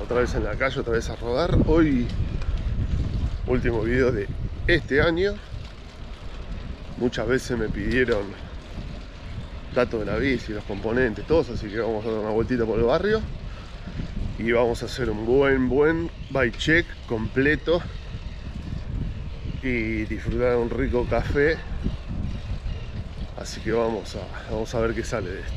otra vez en la calle, otra vez a rodar. Hoy, último video de este año. Muchas veces me pidieron datos de la bici, los componentes, todos, así que vamos a dar una vueltita por el barrio y vamos a hacer un buen bike check completo y disfrutar de un rico café. Así que vamos a ver qué sale de esto.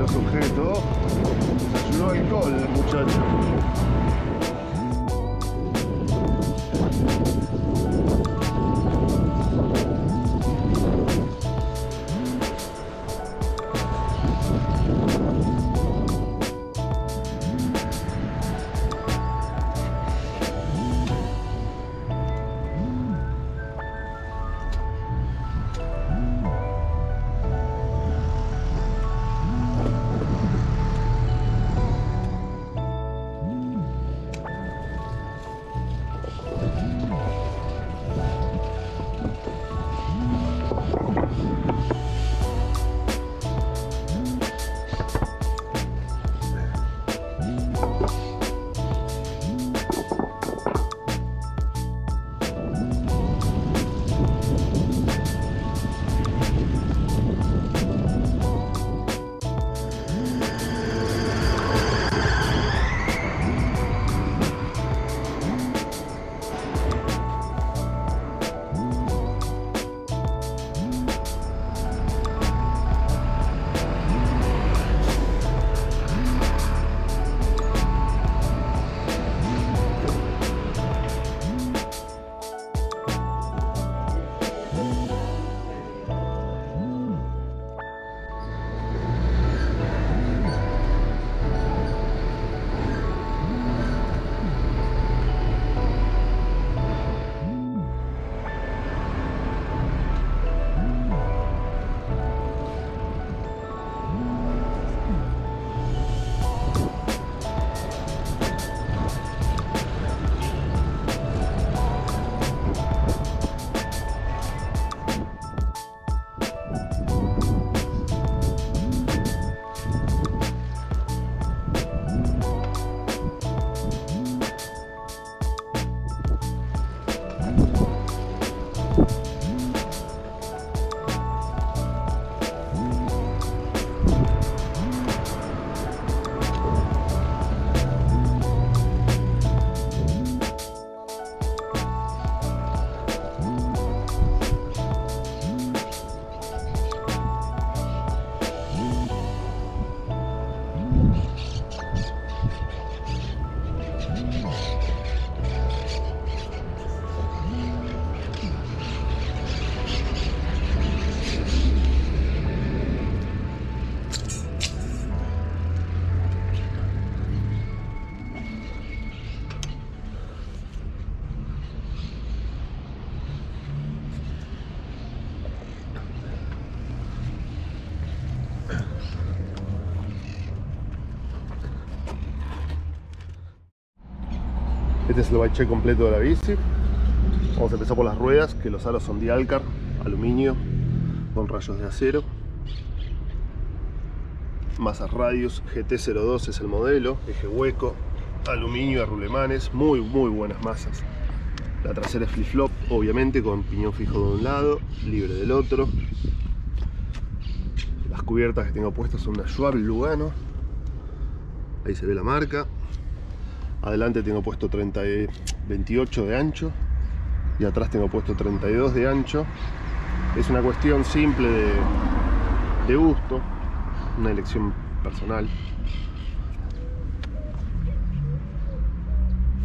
Sujeto, desayunó alcohol el muchacho. Este es el bike check completo de la bici. Vamos a empezar por las ruedas, que los aros son Dialcar, aluminio, con rayos de acero. Masas Radius GT02 es el modelo, eje hueco, aluminio de rulemanes, muy buenas masas. La trasera es flip-flop, obviamente, con piñón fijo de un lado, libre del otro. Las cubiertas que tengo puestas son una Schwab Lugano, ahí se ve la marca. Adelante tengo puesto 28 de ancho y atrás tengo puesto 32 de ancho. Es una cuestión simple de gusto, una elección personal.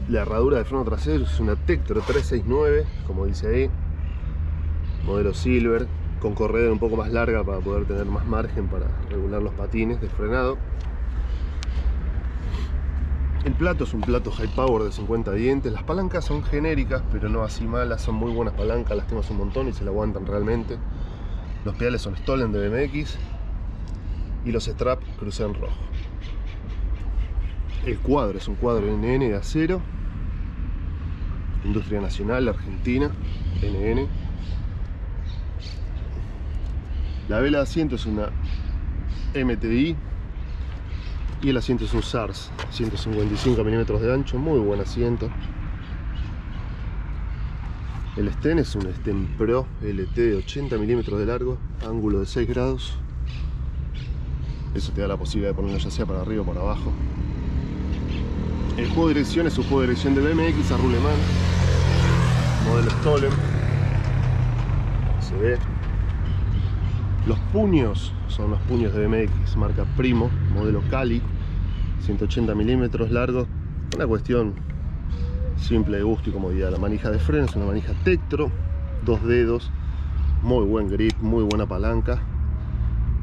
La herradura de freno trasero es una Tektro 369, como dice ahí, modelo Silver, con correa un poco más larga para poder tener más margen para regular los patines de frenado. El plato es un plato high power de 50 dientes. Las palancas son genéricas, pero no así malas. Son muy buenas palancas, las tengo hace un montón y se la aguantan realmente. Los pedales son Stollen de BMX y los straps Cruzen rojo. El cuadro es un cuadro NN de acero, Industria Nacional Argentina, NN. La vela de asiento es una MTI y el asiento es un SARS, 155 milímetros de ancho, muy buen asiento. El Sten es un Sten Pro LT de 80 milímetros de largo, ángulo de 6 grados. Eso te da la posibilidad de ponerlo ya sea para arriba o para abajo. El juego de dirección es un juego de dirección de BMX a Ruleman, modelo Stollen, se ve. Los puños son los puños de BMX, marca Primo, modelo Cali, 180 milímetros largos. Una cuestión simple de gusto y comodidad. La manija de freno es una manija Tektro, 2 dedos, muy buen grip, muy buena palanca.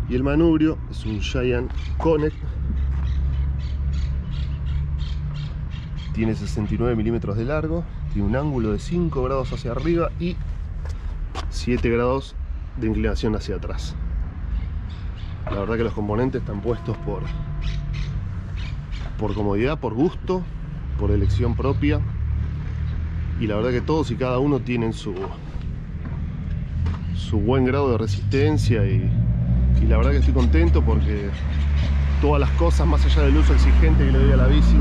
Y el manubrio es un Giant Connect. Tiene 69 milímetros de largo, tiene un ángulo de 5 grados hacia arriba y 7 grados de inclinación hacia atrás. La verdad que los componentes están puestos por comodidad, por gusto, por elección propia. Y la verdad que todos y cada uno tienen su buen grado de resistencia y la verdad que estoy contento porque todas las cosas, más allá del uso exigente que le doy a la bici,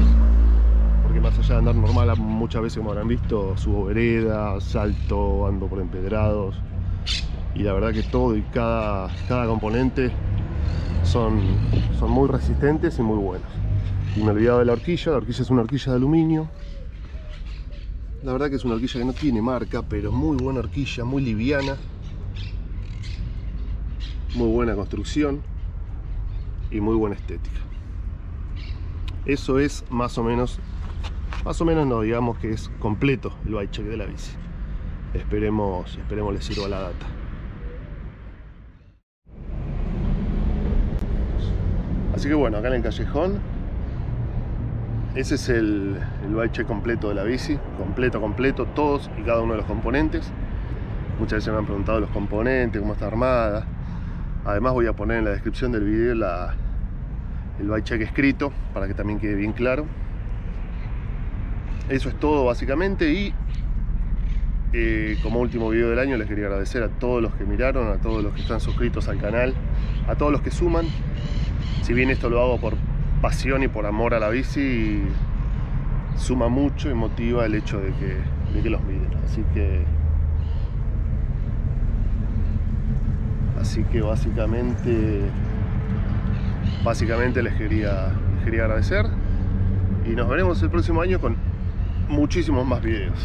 porque más allá de andar normal, muchas veces como habrán visto, subo vereda, salto, ando por empedrados, y la verdad que todo y cada componente son muy resistentes y muy buenos. Y me he olvidado de la horquilla es una horquilla de aluminio. La verdad que es una horquilla que no tiene marca, pero muy buena horquilla, muy liviana, muy buena construcción y muy buena estética. Eso es más o menos no, digamos que es completo el bike check de la bici. Esperemos les sirva la data. Así que bueno, acá en el callejón, ese es el bike check completo de la bici, completo, todos y cada uno de los componentes. Muchas veces me han preguntado los componentes, cómo está armada. Además voy a poner en la descripción del video el bike check escrito para que también quede bien claro. Eso es todo básicamente y como último video del año les quería agradecer a todos los que miraron, a todos los que están suscritos al canal, a todos los que suman. Si bien esto lo hago por pasión y por amor a la bici, suma mucho y motiva el hecho de que los miren. Así que básicamente les quería agradecer y nos veremos el próximo año con muchísimos más videos.